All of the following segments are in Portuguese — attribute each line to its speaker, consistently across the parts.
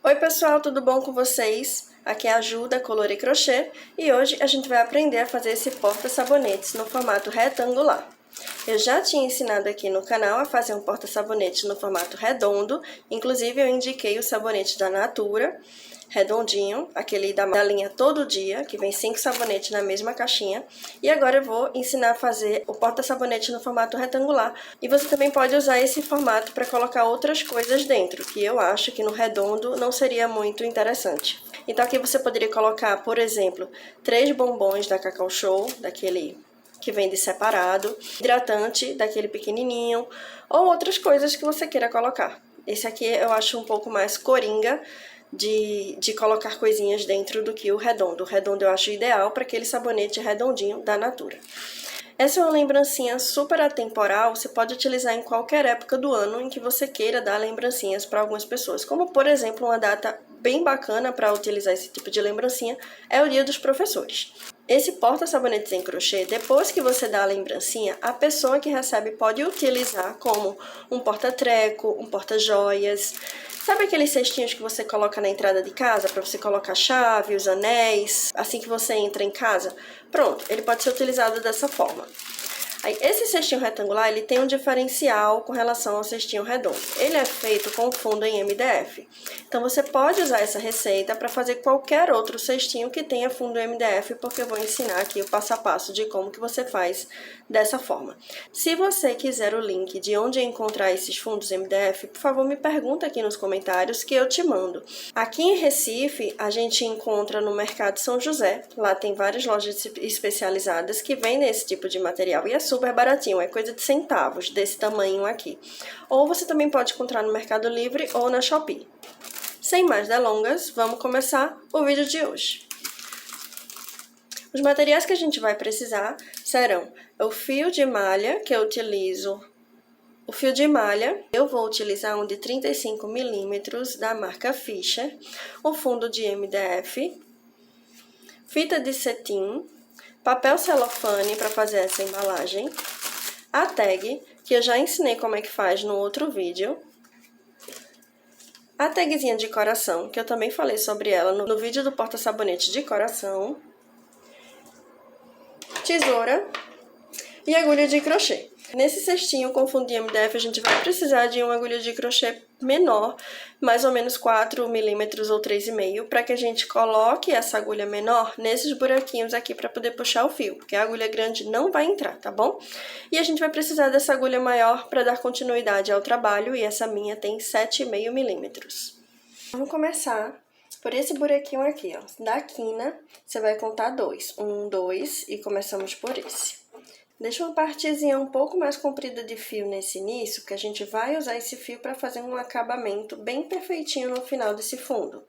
Speaker 1: Oi pessoal, tudo bom com vocês? Aqui é a Ju da Color e Crochê e hoje a gente vai aprender a fazer esse porta-sabonetes no formato retangular. Eu já tinha ensinado aqui no canal a fazer um porta-sabonetes no formato redondo, inclusive eu indiquei o sabonete da Natura, redondinho, aquele da linha Todo Dia, que vem 5 sabonetes na mesma caixinha. E agora eu vou ensinar a fazer o porta-sabonete no formato retangular. E você também pode usar esse formato para colocar outras coisas dentro, que eu acho que no redondo não seria muito interessante. Então aqui você poderia colocar, por exemplo, 3 bombons da Cacau Show, daquele que vende separado, hidratante daquele pequenininho, ou outras coisas que você queira colocar. Esse aqui eu acho um pouco mais coringa de colocar coisinhas dentro do que o redondo. O redondo eu acho ideal para aquele sabonete redondinho da Natura. Essa é uma lembrancinha super atemporal, você pode utilizar em qualquer época do ano em que você queira dar lembrancinhas para algumas pessoas. Como, por exemplo, uma data bem bacana para utilizar esse tipo de lembrancinha é o Dia dos Professores. Esse porta-sabonetes em crochê, depois que você dá a lembrancinha, a pessoa que recebe pode utilizar como um porta-treco, um porta-joias. Sabe aqueles cestinhos que você coloca na entrada de casa para você colocar a chave, os anéis, assim que você entra em casa? Pronto, ele pode ser utilizado dessa forma. Aí, esse cestinho retangular, ele tem um diferencial com relação ao cestinho redondo. Ele é feito com fundo em MDF. Então, você pode usar essa receita para fazer qualquer outro cestinho que tenha fundo em MDF, porque eu vou ensinar aqui o passo a passo de como que você faz dessa forma. Se você quiser o link de onde encontrar esses fundos MDF, por favor, me pergunta aqui nos comentários que eu te mando. Aqui em Recife, a gente encontra no Mercado São José. Lá tem várias lojas especializadas que vendem esse tipo de material e é super baratinho, é coisa de centavos, desse tamanho aqui. Ou você também pode encontrar no Mercado Livre ou na Shopee. Sem mais delongas, vamos começar o vídeo de hoje. Os materiais que a gente vai precisar serão o fio de malha, que eu utilizo. O fio de malha, eu vou utilizar um de 35 milímetros da marca Fischer, o fundo de MDF, fita de cetim, papel celofane para fazer essa embalagem, a tag, que eu já ensinei como é que faz no outro vídeo, a tagzinha de coração, que eu também falei sobre ela no vídeo do porta-sabonete de coração, tesoura e agulha de crochê. Nesse cestinho com fundo de MDF, a gente vai precisar de uma agulha de crochê menor, mais ou menos 4 milímetros ou 3,5, para que a gente coloque essa agulha menor nesses buraquinhos aqui para poder puxar o fio, porque a agulha grande não vai entrar, tá bom? E a gente vai precisar dessa agulha maior para dar continuidade ao trabalho, e essa minha tem 7,5 milímetros. Vamos começar por esse buraquinho aqui, ó. Da quina, você vai contar 2. 1, 2 e começamos por esse. Deixa uma partezinha um pouco mais comprida de fio nesse início, porque a gente vai usar esse fio para fazer um acabamento bem perfeitinho no final desse fundo.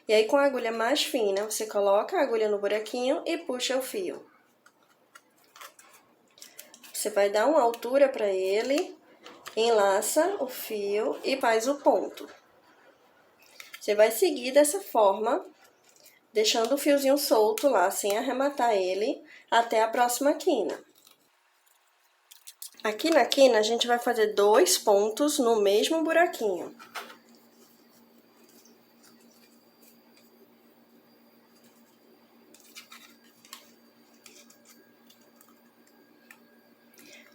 Speaker 1: E aí, com a agulha mais fina, você coloca a agulha no buraquinho e puxa o fio. Você vai dar uma altura para ele, enlaça o fio e faz o ponto. Você vai seguir dessa forma, deixando o fiozinho solto lá, sem arrematar ele, até a próxima quina. Aqui na quina, a gente vai fazer 2 pontos no mesmo buraquinho.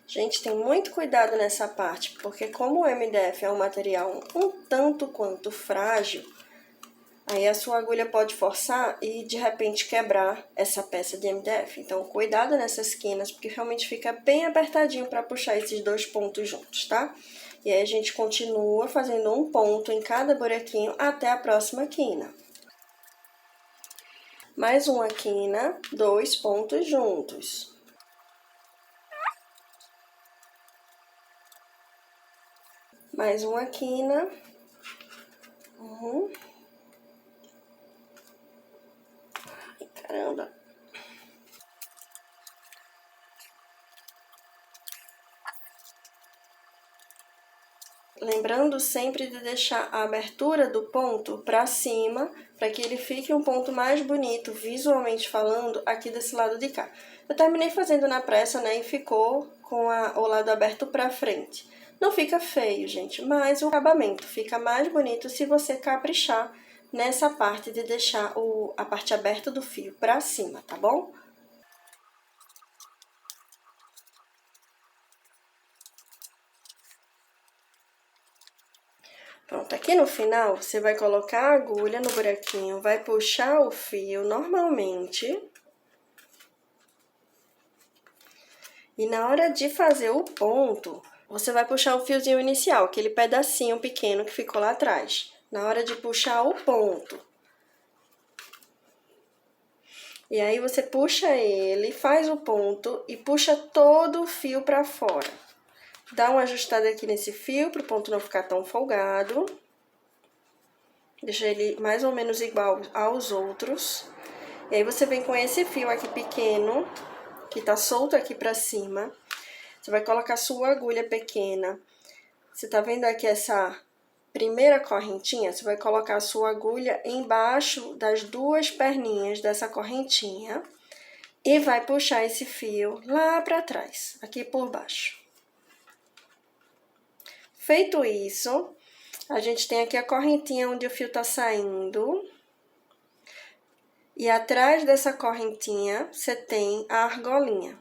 Speaker 1: Gente, tem muito cuidado nessa parte, porque como o MDF é um material um tanto quanto frágil, aí a sua agulha pode forçar e de repente quebrar essa peça de MDF. Então, cuidado nessas quinas, porque realmente fica bem apertadinho para puxar esses 2 pontos juntos, tá? E aí a gente continua fazendo um ponto em cada buraquinho até a próxima quina. Mais uma quina, 2 pontos juntos. Mais uma quina. Caramba. Lembrando sempre de deixar a abertura do ponto para cima, para que ele fique um ponto mais bonito, visualmente falando, aqui desse lado de cá. Eu terminei fazendo na pressa, né, e ficou com o lado aberto para frente. Não fica feio, gente, mas o acabamento fica mais bonito se você caprichar nessa parte de deixar a parte aberta do fio pra cima, tá bom? Pronto, aqui no final, você vai colocar a agulha no buraquinho, vai puxar o fio normalmente. E na hora de fazer o ponto, você vai puxar o fiozinho inicial, aquele pedacinho pequeno que ficou lá atrás. Na hora de puxar o ponto. E aí, você puxa ele, faz o ponto e puxa todo o fio pra fora. Dá uma ajustada aqui nesse fio, pro ponto não ficar tão folgado. Deixa ele mais ou menos igual aos outros. E aí, você vem com esse fio aqui pequeno, que tá solto aqui pra cima. Você vai colocar sua agulha pequena. Você tá vendo aqui essa primeira correntinha? Você vai colocar a sua agulha embaixo das duas perninhas dessa correntinha. E vai puxar esse fio lá pra trás, aqui por baixo. Feito isso, a gente tem aqui a correntinha onde o fio tá saindo. E atrás dessa correntinha, você tem a argolinha.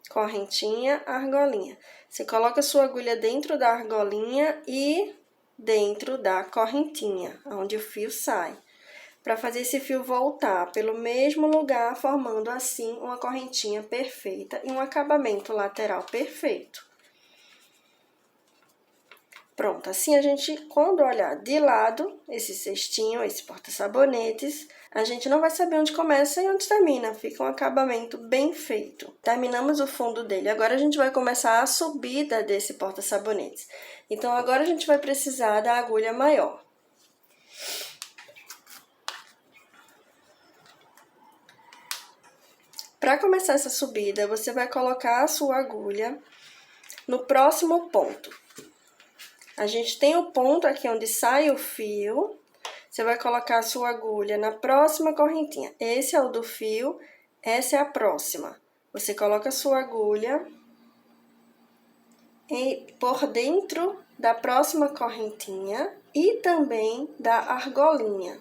Speaker 1: Correntinha, argolinha. Você coloca a sua agulha dentro da argolinha e dentro da correntinha, onde o fio sai. Para fazer esse fio voltar pelo mesmo lugar, formando assim uma correntinha perfeita e um acabamento lateral perfeito. Pronto, assim a gente, quando olhar de lado, esse cestinho, esse porta-sabonetes, a gente não vai saber onde começa e onde termina, fica um acabamento bem feito. Terminamos o fundo dele, agora a gente vai começar a subida desse porta-sabonetes. Então, agora a gente vai precisar da agulha maior. Para começar essa subida, você vai colocar a sua agulha no próximo ponto. A gente tem o ponto aqui onde sai o fio, você vai colocar a sua agulha na próxima correntinha. Esse é o do fio, essa é a próxima. Você coloca a sua agulha por dentro da próxima correntinha e também da argolinha.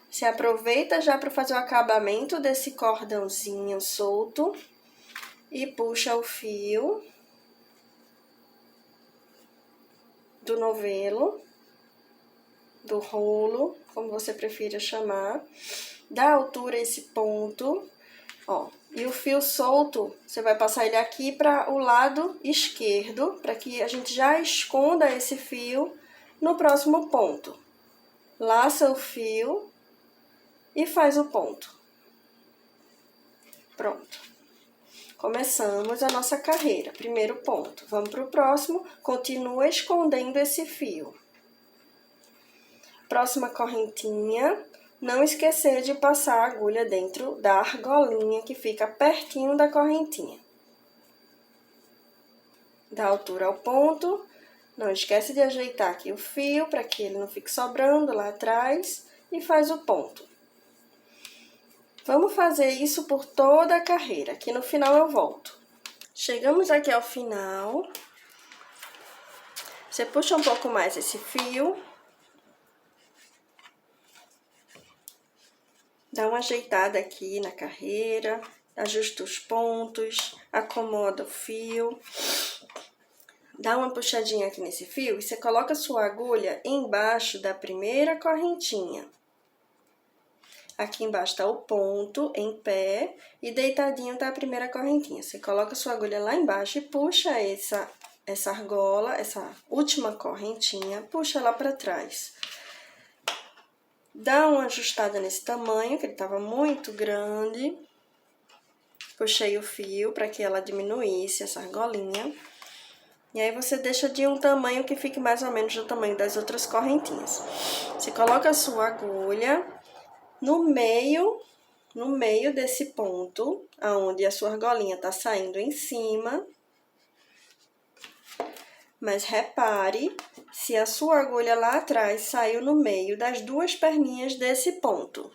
Speaker 1: Você aproveita já para fazer o acabamento desse cordãozinho solto e puxa o fio do novelo, do rolo, como você prefira chamar, dá altura a esse ponto, ó. E o fio solto, você vai passar ele aqui para o lado esquerdo, para que a gente já esconda esse fio no próximo ponto. Laça o fio e faz o ponto. Pronto. Começamos a nossa carreira, primeiro ponto. Vamos para o próximo, continua escondendo esse fio. Próxima correntinha, não esquecer de passar a agulha dentro da argolinha que fica pertinho da correntinha. Dá altura ao ponto, não esquece de ajeitar aqui o fio para que ele não fique sobrando lá atrás e faz o ponto. Vamos fazer isso por toda a carreira, aqui no final eu volto. Chegamos aqui ao final. Você puxa um pouco mais esse fio. Dá uma ajeitada aqui na carreira, ajusta os pontos, acomoda o fio. Dá uma puxadinha aqui nesse fio e você coloca a sua agulha embaixo da primeira correntinha. Aqui embaixo tá o ponto, em pé, e deitadinho tá a primeira correntinha. Você coloca a sua agulha lá embaixo e puxa essa argola, essa última correntinha, puxa lá pra trás. Dá uma ajustada nesse tamanho, que ele tava muito grande. Puxei o fio para que ela diminuísse, essa argolinha. E aí, você deixa de um tamanho que fique mais ou menos do tamanho das outras correntinhas. Você coloca a sua agulha no meio desse ponto, aonde a sua argolinha tá saindo em cima. Mas repare se a sua agulha lá atrás saiu no meio das duas perninhas desse ponto.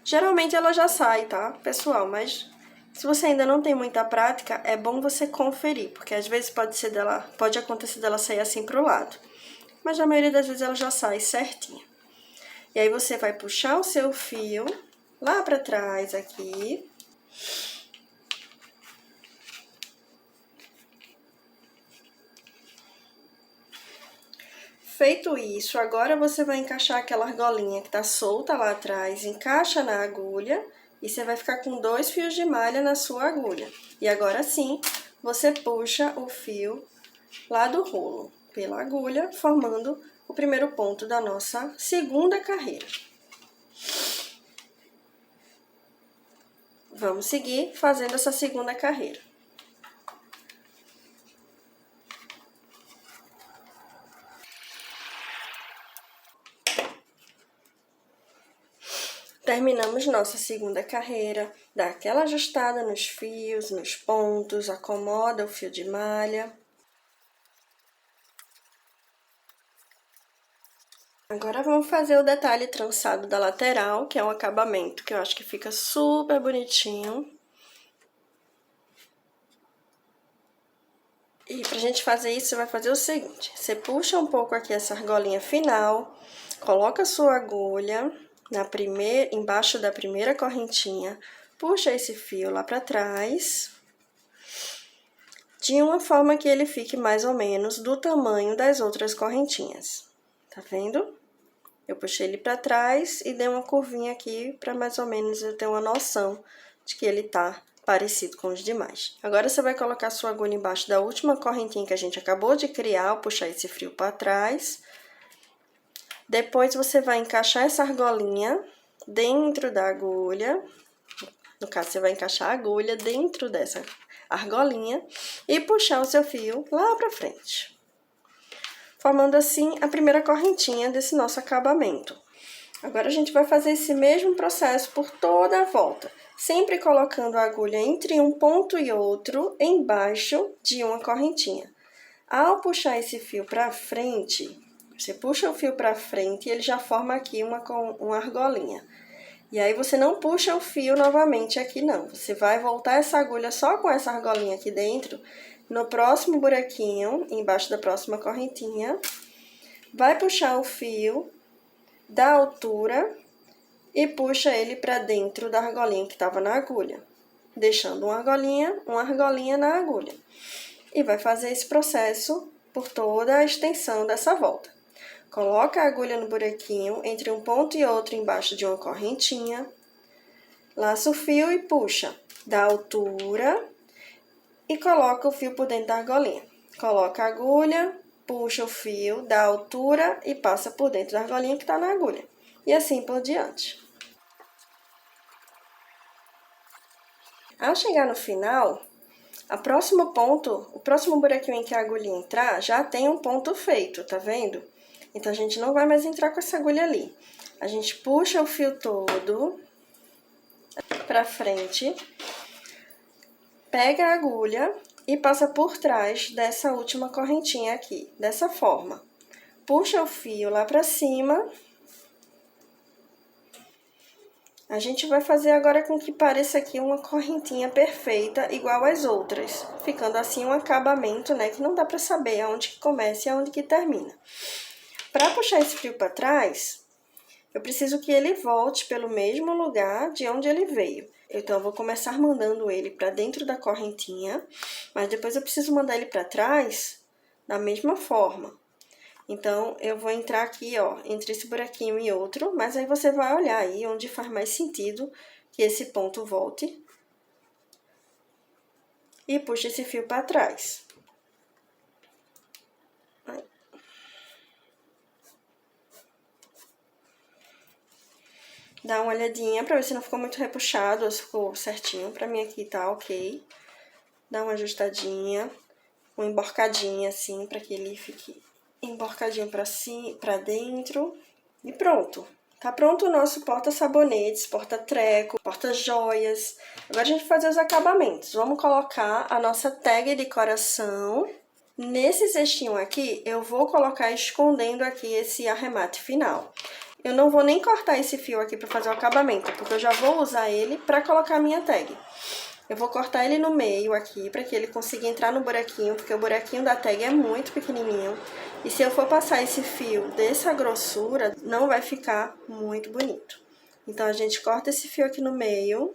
Speaker 1: Geralmente ela já sai, tá, pessoal? Mas Se você ainda não tem muita prática, é bom você conferir, porque às vezes pode acontecer dela sair assim pro lado. Mas na maioria das vezes ela já sai certinha. E aí você vai puxar o seu fio lá pra trás aqui. Feito isso, agora você vai encaixar aquela argolinha que tá solta lá atrás, encaixa na agulha e você vai ficar com 2 fios de malha na sua agulha. E agora sim, você puxa o fio lá do rolo pela agulha, formando o primeiro ponto da nossa segunda carreira. Vamos seguir fazendo essa segunda carreira. Terminamos nossa segunda carreira, dá aquela ajustada nos fios, nos pontos, acomoda o fio de malha. Agora vamos fazer o detalhe trançado da lateral, que é um acabamento que eu acho que fica super bonitinho. E pra gente fazer isso, você vai fazer o seguinte: você puxa um pouco aqui essa argolinha final, coloca a sua agulha embaixo da primeira correntinha, puxa esse fio lá pra trás, de uma forma que ele fique mais ou menos do tamanho das outras correntinhas. Tá vendo? Eu puxei ele pra trás e dei uma curvinha aqui pra mais ou menos eu ter uma noção de que ele tá parecido com os demais. Agora você vai colocar sua agulha embaixo da última correntinha que a gente acabou de criar, ao puxar esse fio pra trás. Depois você vai encaixar essa argolinha dentro da agulha. No caso, você vai encaixar a agulha dentro dessa argolinha e puxar o seu fio lá pra frente, formando assim a primeira correntinha desse nosso acabamento. Agora a gente vai fazer esse mesmo processo por toda a volta, sempre colocando a agulha entre um ponto e outro embaixo de uma correntinha. Ao puxar esse fio pra frente, você puxa o fio pra frente e ele já forma aqui uma argolinha. E aí você não puxa o fio novamente aqui não, você vai voltar essa agulha só com essa argolinha aqui dentro, no próximo buraquinho, embaixo da próxima correntinha, vai puxar o fio da altura e puxa ele pra dentro da argolinha que estava na agulha, deixando uma argolinha na agulha. E vai fazer esse processo por toda a extensão dessa volta. Coloca a agulha no buraquinho entre um ponto e outro embaixo de uma correntinha, laça o fio e puxa da altura e coloca o fio por dentro da argolinha. Coloca a agulha, puxa o fio da altura e passa por dentro da argolinha que está na agulha. E assim por diante. Ao chegar no final, o próximo buraquinho em que a agulha entrar, já tem um ponto feito, tá vendo? Então, a gente não vai mais entrar com essa agulha ali. A gente puxa o fio todo pra frente, pega a agulha e passa por trás dessa última correntinha aqui, dessa forma. Puxa o fio lá pra cima. A gente vai fazer agora com que pareça aqui uma correntinha perfeita, igual às outras, ficando assim um acabamento, né, que não dá pra saber aonde que começa e aonde que termina. Para puxar esse fio para trás, eu preciso que ele volte pelo mesmo lugar de onde ele veio. Então, eu vou começar mandando ele para dentro da correntinha, mas depois eu preciso mandar ele para trás da mesma forma. Então, eu vou entrar aqui, ó, entre esse buraquinho e outro, mas aí você vai olhar aí onde faz mais sentido que esse ponto volte. E puxa esse fio para trás. Dá uma olhadinha pra ver se não ficou muito repuxado ou se ficou certinho. Pra mim aqui tá ok. Dá uma ajustadinha, uma emborcadinha assim, pra que ele fique emborcadinho pra dentro. E pronto. Tá pronto o nosso porta-sabonetes, porta-treco, porta-joias. Agora a gente vai fazer os acabamentos. Vamos colocar a nossa tag de coração. Nesse cestinho aqui, eu vou colocar escondendo aqui esse arremate final. Eu não vou nem cortar esse fio aqui para fazer o acabamento, porque eu já vou usar ele para colocar a minha tag. Eu vou cortar ele no meio aqui, para que ele consiga entrar no buraquinho, porque o buraquinho da tag é muito pequenininho. E se eu for passar esse fio dessa grossura, não vai ficar muito bonito. Então, a gente corta esse fio aqui no meio.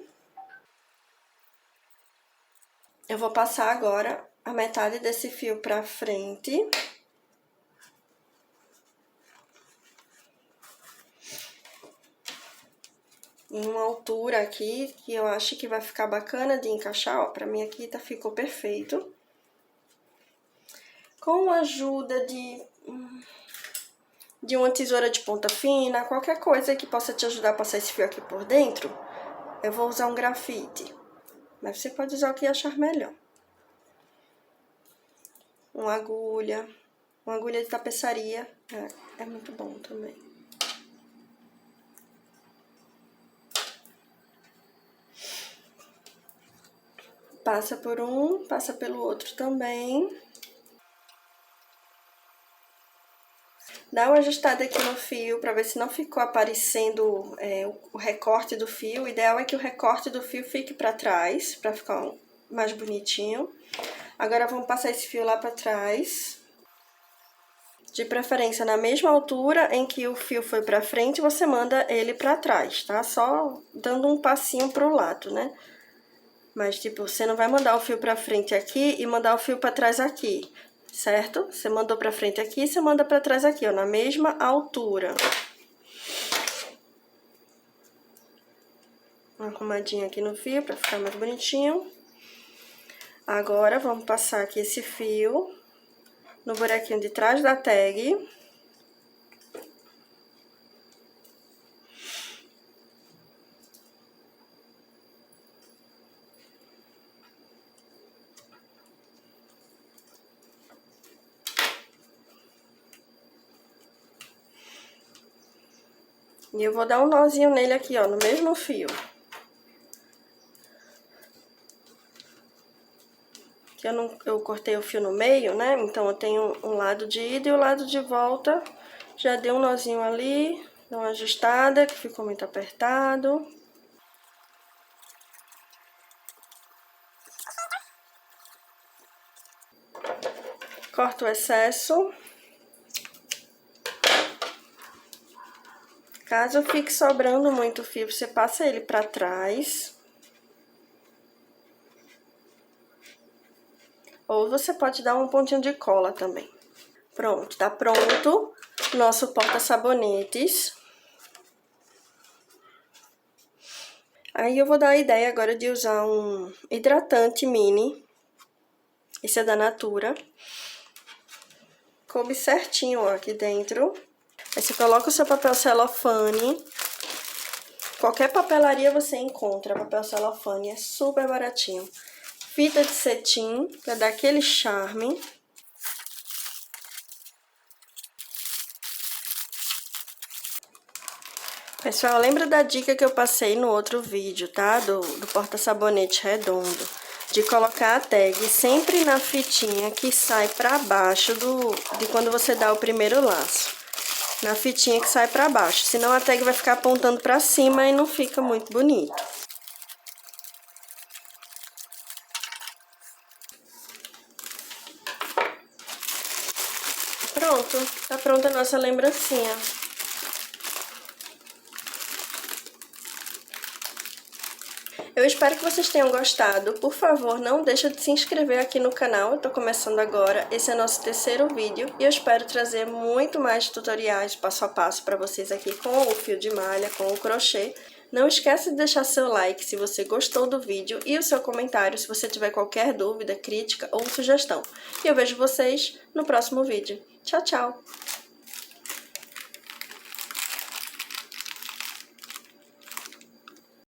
Speaker 1: Eu vou passar agora a metade desse fio pra frente. Em uma altura aqui, que eu acho que vai ficar bacana de encaixar, ó. Pra mim aqui ficou perfeito. Com a ajuda de uma tesoura de ponta fina, qualquer coisa que possa te ajudar a passar esse fio aqui por dentro, eu vou usar um grafite. Mas você pode usar o que achar melhor. Uma agulha de tapeçaria, é muito bom também. Passa por um, passa pelo outro também. Dá uma ajustada aqui no fio para ver se não ficou aparecendo o recorte do fio. O ideal é que o recorte do fio fique para trás, para ficar mais bonitinho. Agora, vamos passar esse fio lá para trás. De preferência, na mesma altura em que o fio foi para frente, você manda ele para trás, tá? Só dando um passinho pro lado, né? Mas, tipo, você não vai mandar o fio pra frente aqui e mandar o fio pra trás aqui, certo? Você mandou pra frente aqui, você manda pra trás aqui, ó, na mesma altura. Uma arrumadinha aqui no fio pra ficar mais bonitinho. Agora, vamos passar aqui esse fio no buraquinho de trás da tag. E eu vou dar um nozinho nele aqui, ó, no mesmo fio. Que eu cortei o fio no meio, né? Então, eu tenho um lado de ida e o lado de volta. Já dei um nozinho ali, dou uma ajustada, que ficou muito apertado. Corto o excesso. Caso fique sobrando muito fio, você passa ele pra trás. Ou você pode dar um pontinho de cola também. Pronto, tá pronto nosso porta-sabonetes. Aí eu vou dar a ideia agora de usar um hidratante mini. Esse é da Natura. Coube certinho, ó, aqui dentro. Aí você coloca o seu papel celofane. Qualquer papelaria você encontra papel celofane, é super baratinho. Fita de cetim, pra dar aquele charme. Pessoal, lembra da dica que eu passei no outro vídeo, tá? Do porta-sabonete redondo. De colocar a tag sempre na fitinha que sai pra baixo de quando você dá o primeiro laço. Na fitinha que sai pra baixo, senão a tag vai ficar apontando pra cima e não fica muito bonito. Pronto, tá pronta a nossa lembrancinha. Eu espero que vocês tenham gostado. Por favor, não deixa de se inscrever aqui no canal. Eu tô começando agora. Esse é nosso terceiro vídeo. E eu espero trazer muito mais tutoriais passo a passo para vocês aqui com o fio de malha, com o crochê. Não esqueça de deixar seu like se você gostou do vídeo e o seu comentário se você tiver qualquer dúvida, crítica ou sugestão. E eu vejo vocês no próximo vídeo. Tchau, tchau!